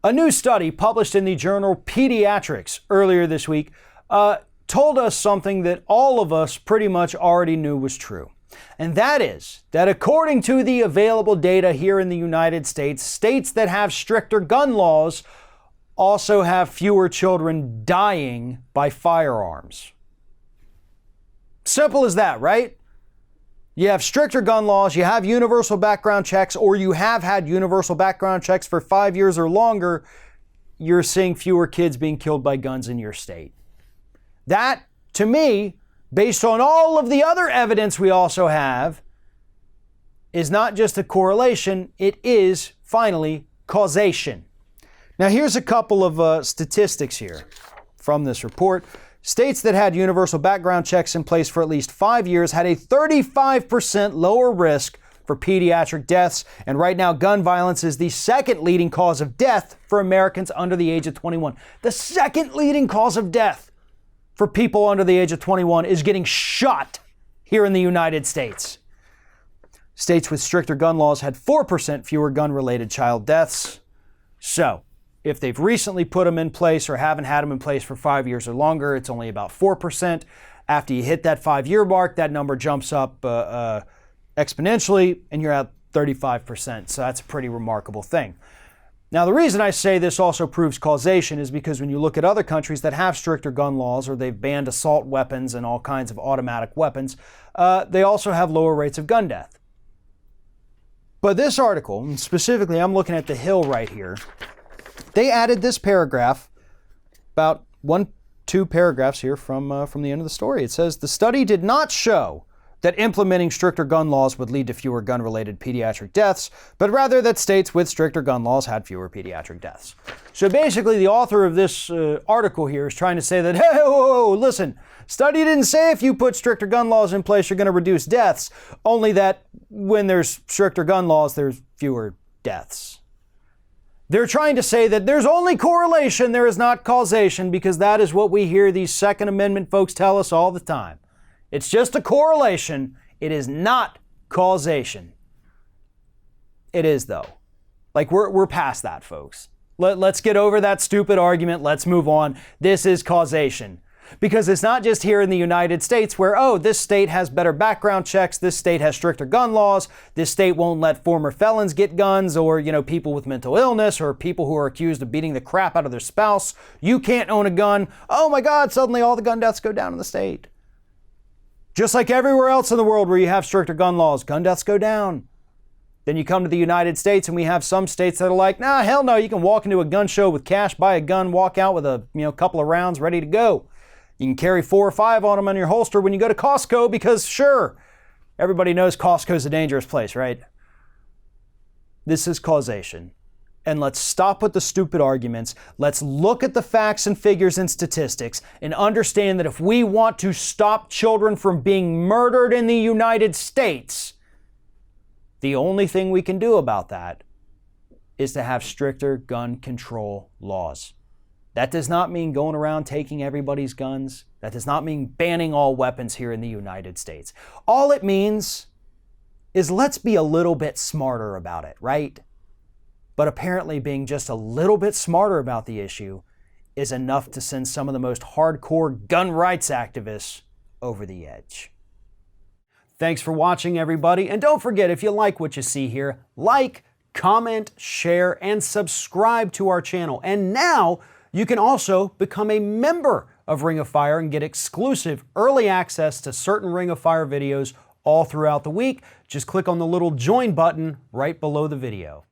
A new study published in the journal Pediatrics earlier this week told us something that all of us pretty much already knew was true. And that is that according to the available data here in the United States, states that have stricter gun laws also have fewer children dying by firearms. Simple as that, right? You have stricter gun laws, you have universal background checks, or you have had universal background checks for 5 years or longer, you're seeing fewer kids being killed by guns in your state. That, to me, based on all of the other evidence we also have, is not just a correlation, it is, finally, causation. Now, here's a couple of statistics here from this report. States that had universal background checks in place for at least 5 years had a 35% lower risk for pediatric deaths. And right now, gun violence is the second leading cause of death for Americans under the age of 21. The second leading cause of death for people under the age of 21 is getting shot here in the United States. States with stricter gun laws had 4% fewer gun-related child deaths. So, if they've recently put them in place or haven't had them in place for 5 years or longer, it's only about 4%. After you hit that 5-year mark, that number jumps up exponentially and you're at 35%. So that's a pretty remarkable thing. Now, the reason I say this also proves causation is because when you look at other countries that have stricter gun laws or they've banned assault weapons and all kinds of automatic weapons, they also have lower rates of gun death. But this article, and specifically I'm looking at The Hill right here, they added this paragraph, about 1-2 paragraphs here from the end of the story. It says, the study did not show that implementing stricter gun laws would lead to fewer gun-related pediatric deaths, but rather that states with stricter gun laws had fewer pediatric deaths. So basically, the author of this article here is trying to say that, hey, whoa, listen, study didn't say if you put stricter gun laws in place, you're going to reduce deaths, only that when there's stricter gun laws, there's fewer deaths. They're trying to say that there's only correlation, there is not causation, because that is what we hear these Second Amendment folks tell us all the time. It's just a correlation. It is not causation. It is, though. Like, we're past that, folks. Let's get over that stupid argument. Let's move on. This is causation. Because it's not just here in the United States where, oh, this state has better background checks, this state has stricter gun laws, this state won't let former felons get guns, or, people with mental illness, or people who are accused of beating the crap out of their spouse. You can't own a gun. Oh my God, suddenly all the gun deaths go down in the state. Just like everywhere else in the world where you have stricter gun laws, gun deaths go down. Then you come to the United States and we have some states that are like, nah, hell no, you can walk into a gun show with cash, buy a gun, walk out with a couple of rounds ready to go. You can carry 4 or 5 on them in your holster when you go to Costco because, sure, everybody knows Costco's a dangerous place, right? This is causation. And let's stop with the stupid arguments. Let's look at the facts and figures and statistics and understand that if we want to stop children from being murdered in the United States, the only thing we can do about that is to have stricter gun control laws. That does not mean going around taking everybody's guns. That does not mean banning all weapons here in the United States. All it means is let's be a little bit smarter about it, right? But apparently being just a little bit smarter about the issue is enough to send some of the most hardcore gun rights activists over the edge. Thanks for watching, everybody. And don't forget, if you like what you see here, like, comment, share, and subscribe to our channel. And now, you can also become a member of Ring of Fire and get exclusive early access to certain Ring of Fire videos all throughout the week. Just click on the little join button right below the video.